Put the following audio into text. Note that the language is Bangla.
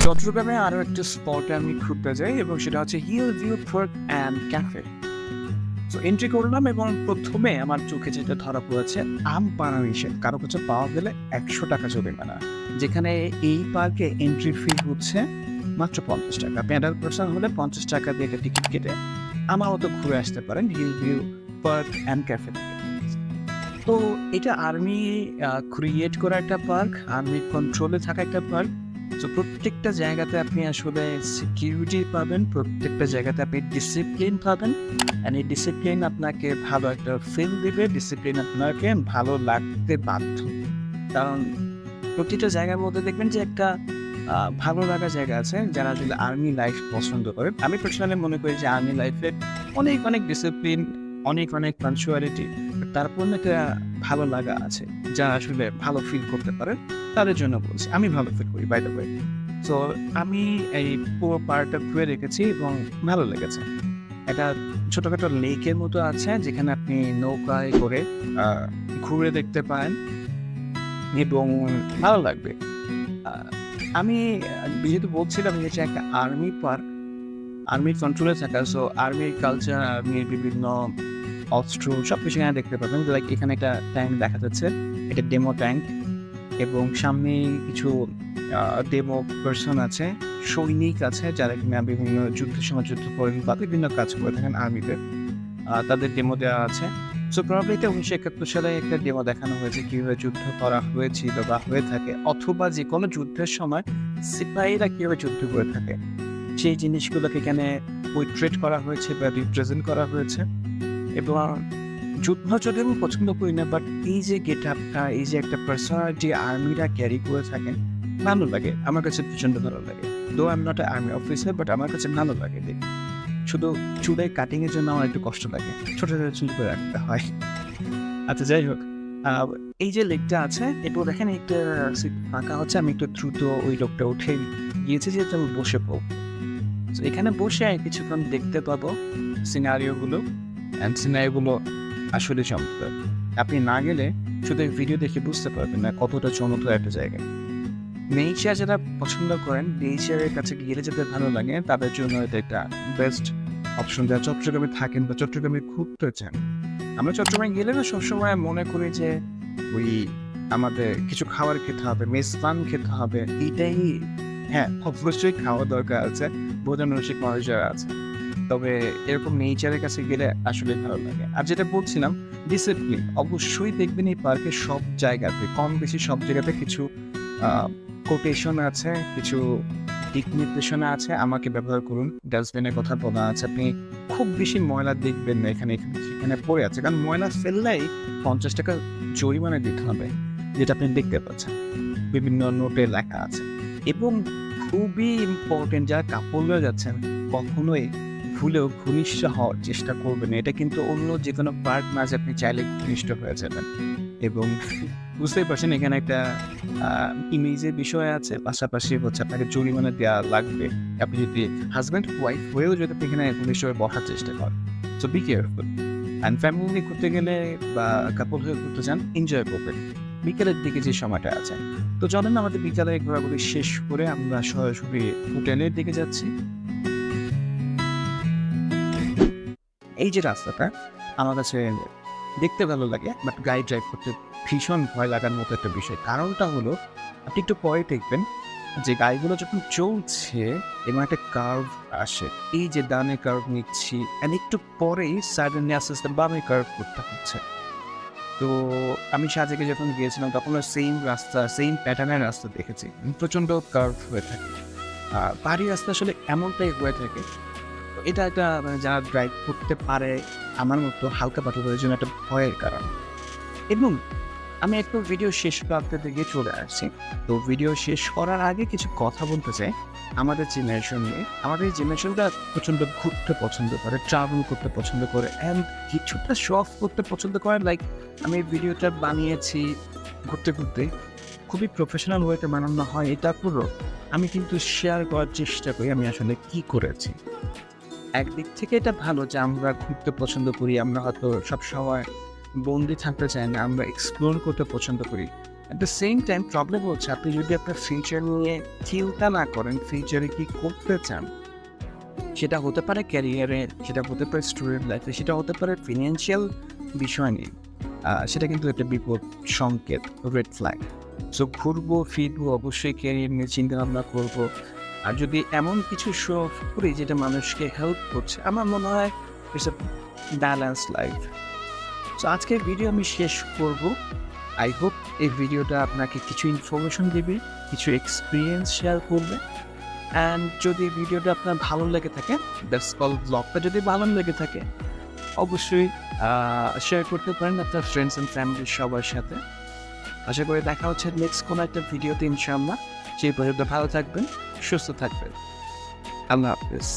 চট্টগ্রামে আরও একটা স্পটে আমি ঘুরতে যাই এবং সেটা হচ্ছে Hill View Park and Cafe. তো এন্ট্রি করলাম এবং প্রথমে আমার চোখে যেটা ধরা পড়েছে আম পাড়া নিষেধ, কারো কাছে পাওয়া গেলে 100 টাকা জরিমানা। যেখানে এই পার্কে এন্ট্রি ফি হচ্ছে মাত্র 50 টাকা। আপনি অ্যাডাল্ট পার্সন হলে 50 টাকা দিয়ে একটা টিকিট কেটে আমার মতো ঘুরে আসতে পারেন Hill View Park and Cafe থেকে। তো এটা আর্মি ক্রিয়েট করা একটা পার্ক, আর্মি কন্ট্রোলে থাকা একটা পার্ক। তো প্রত্যেকটা জায়গাতে আপনি আসলে সিকিউরিটি পাবেন, প্রত্যেকটা জায়গাতে আপনি ডিসিপ্লিন পাবেন। অ্যান্ড এই ডিসিপ্লিন আপনাকে ভালো একটা ফিল দেবে, ডিসিপ্লিন আপনাকে ভালো লাগতে বাধ্য। কারণ প্রতিটা জায়গার মধ্যে দেখবেন যে একটা ভালো লাগা জায়গা আছে যারা আসলে আর্মি লাইফ পছন্দ করে। আমি পার্সোনালি মনে করি যে আর্মি লাইফে অনেক অনেক ডিসিপ্লিন, অনেক অনেক পাঞ্চুয়ালিটি, তারপর একটা ভালো লাগা আছে যা আসলে ভালো ফিল করতে পারে তাদের জন্য বলছি। আমি ভালো ফিল করি বাই দ্য ওয়ে। সো আমি এই পুরো পার্কটা ঘুরে রেখেছি এবং ভালো লেগেছে। একটা ছোটখাটো লেকের মতো আছে যেখানে আপনি নৌকায় করে ঘুরে দেখতে পারেন এবং ভালো লাগবে। আমি যেহেতু বলছিলাম যে এটা একটা আর্মি পার্ক, আর্মির কন্ট্রোলে থাকা, সো আর্মির কালচার, আর্মির বিভিন্ন অস্ত্র সবকিছু এখানে দেখতে পাবেন। লাইক এখানে একটা ট্যাঙ্ক দেখা যাচ্ছে, এটা ডেমো ট্যাঙ্ক এবং সামনে কিছু ডেমো পার্সন আছে, সৈনিক আছে যারা কিনা বিভিন্ন যুদ্ধের সময় যুদ্ধ করেন বা বিভিন্ন কাজ করে থাকেন আর্মিতে, তাদের ডেমো দেওয়া আছে। সো প্রবাবলি এটা 1971 সালে একটা ডেমো দেখানো হয়েছে কীভাবে যুদ্ধ করা হয়েছিল বা হয়ে থাকে, অথবা যে কোনো যুদ্ধের সময় সিপাহীরা কীভাবে যুদ্ধ করে থাকে সেই জিনিসগুলোকে এখানে পোর্ট্রেট করা হয়েছে বা রিপ্রেজেন্ট করা হয়েছে। এবং যুদ্ধ যদি আমি পছন্দ করি না, বাট এই যে গেট আপটা, এই যে একটা পার্সোনালিটি আর্মিরা ক্যারি করে থাকেন, ভালো লাগে, আমার কাছে প্রচণ্ড ভালো লাগে। Though I am not a army officer, but আমার কাছে ভালো লাগে। দেখি শুধু চুলে কাটিংয়ের জন্য আমার একটু কষ্ট লাগে, ছোটো ছোটো চুল করে রাখতে হয়। আচ্ছা, যাই হোক, এই যে লেকটা আছে এরপর দেখেন একটা সিট ফাঁকা হচ্ছে, আমি একটু দ্রুত ওই লোকটা উঠে গিয়েছি যেহেতু আমি বসে পড়ব। তো এখানে বসে কিছুক্ষণ দেখতে পাবো সিনারিওগুলো, অ্যান্ড সিনারিওগুলো আসলে চমৎকার। আপনি না গেলে শুধু ভিডিও দেখে বুঝতে পারবেন না কতটা চমৎকার একটা জায়গা। নেচার যারা পছন্দ করেন, নেচারের কাছে গেলে যাদের ভালো লাগে তাদের জন্য এটা একটা বেস্ট অপশন। যারা চট্টগ্রামে থাকেন বা চট্টগ্রামে ঘুরতে চান, আমরা চট্টগ্রামে গেলে না সবসময় মনে করি যে ওই আমাদের কিছু খাবার খেতে হবে, মেজবান খেতে হবে, এইটাই। হ্যাঁ, অবশ্যই খাওয়া দরকার আছে, ভোজন রসিক মানুষ যারা আছে, তবে এরকম নেচারের কাছে গেলে আসলে ভালো লাগে। আর যেটা বলছিলাম, ডিসিপ্লিন অবশ্যই দেখবেন এই পার্কের সব জায়গাতে, কম বেশি সব জায়গাতে কিছু কোটেশন আছে, কিছু দিক নির্দেশনা আছে, আমাকে ব্যবহার করুন। ডাস্টবিনের কথা বলা আছে, আপনি খুব বেশি ময়লা দেখবেন না এখানে সেখানে পড়ে আছে, কারণ ময়লা ফেললেই 50 টাকা জরিমানা দিতে হবে, যেটা আপনি দেখতে পাচ্ছেন বিভিন্ন নোটে লেখা আছে। এবং খুবই ইম্পর্টেন্ট, যারা কাপড়রা যাচ্ছেন কখনোই ভুলেও ঘনিষ্ঠ হওয়ার চেষ্টা করবেন। এটা কিন্তু অন্য যে কোনো পার্ক না যে আপনি চাইলে ঘনিষ্ঠ হয়ে যাবেন। এবং বুঝতেই পারছেন এখানে একটা ইমেজের বিষয় আছে, পাশাপাশি হচ্ছে আপনাকে জরিমানা দেওয়া লাগবে আপনি যদি হাজব্যান্ড ওয়াইফ হয়েও যদি আপনি এখানে ঘনিষ্ঠ হয়ে বসার চেষ্টা করেন। So be careful. And family ঘুরতে গেলে বা কাপল হয়ে ঘুরতে যান, এনজয় করবেন বিকেলের দিকে যে সময়টা আছে। তো চলেন আমাদের বিকালে ঘোরাঘুরি শেষ করে আমরা সরাসরি হোটেলের দিকে যাচ্ছি। এই যে রাস্তাটা আমার কাছে দেখতে ভালো লাগে, বাট গাড়ি ড্রাইভ করতে ভীষণ ভয় লাগার মতো একটা বিষয়। কারণটা হলো, আপনি একটু পরে দেখবেন যে গাড়িগুলো যখন চলছে এবং একটা কার্ভ আসে, এই যে ডানে কার্ভ নিচ্ছি অ্যান্ড একটু পরেই সাডেনলি আস্তে আস্তে বামে কার্ভ করতে হচ্ছে। তো আমি সাজেকে যখন গিয়েছিলাম তখন সেম রাস্তা, সেম প্যাটার্নের রাস্তা দেখেছি, প্রচণ্ড কার্ভ হয়ে থাকে। পাহাড়ি রাস্তা আসলে এমনটাই হয়ে থাকে। এটা একটা যারা ড্রাইভ করতে পারে আমার মতো হালকা পাতলাদের জন্য একটা ভয়ের কারণ। এবং আমি একটু ভিডিও শেষ প্রান্তের দিকে চলে আসছি। তো ভিডিও শেষ করার আগে কিছু কথা বলতে চাই আমাদের জেনারেশন নিয়ে। আমাদের এই জেনারেশনটা প্রচণ্ড ঘুরতে পছন্দ করে, ট্রাভেল করতে পছন্দ করে, অ্যান্ড কিছুটা শো অফ করতে পছন্দ করে। লাইক আমি ভিডিওটা বানিয়েছি ঘুরতে ঘুরতে, খুবই প্রফেশনাল ওয়েতে বানানো হয় এটা পুরো। আমি কিন্তু শেয়ার করার চেষ্টা করি আমি আসলে কী করেছি। একদিক থেকে এটা ভালো যে আমরা ঘুরতে পছন্দ করি, আমরা হয়তো সবসময় বন্দি থাকতে চাই না, আমরা এক্সপ্লোর করতে পছন্দ করি। At the same time problem হচ্ছে আপনি যদি আপনার ফিউচার নিয়ে চিন্তা না করেন, ফিউচারে কি করতে চান, সেটা হতে পারে ক্যারিয়ারে, সেটা হতে পারে স্টুডেন্ট লাইফে, সেটা হতে পারে ফিনান্সিয়াল বিষয় নিয়ে, সেটা কিন্তু একটা বিপদ সংকেত, রেড ফ্ল্যাগ। সো ঘুরবো ফিরবো, অবশ্যই ক্যারিয়ার নিয়ে চিন্তা ভাবনা করবো। আর যদি এমন কিছু শো করি যেটা মানুষকে হেল্প করছে, আমার মনে হয় it's a balance life. So আজকের ভিডিও আমি শেষ করব। আই হোপ এই ভিডিওটা আপনাকে কিছু ইনফরমেশন দেবে, কিছু এক্সপিরিয়েন্স শেয়ার করবে। অ্যান্ড যদি ভিডিওটা আপনার ভালো লেগে থাকে, দ্যাটস কল ব্লগটা যদি ভালো লেগে থাকে, অবশ্যই শেয়ার করতে পারেন আপনার ফ্রেন্ডস অ্যান্ড ফ্যামিলির সবার সাথে। আশা করি দেখা হচ্ছে নেক্সট কোনো একটা ভিডিওতে ইনশাআল্লাহ। সেই পর্যন্ত ভালো থাকবেন, সুস্থ থাকবেন। আল্লাহ হাফিজ।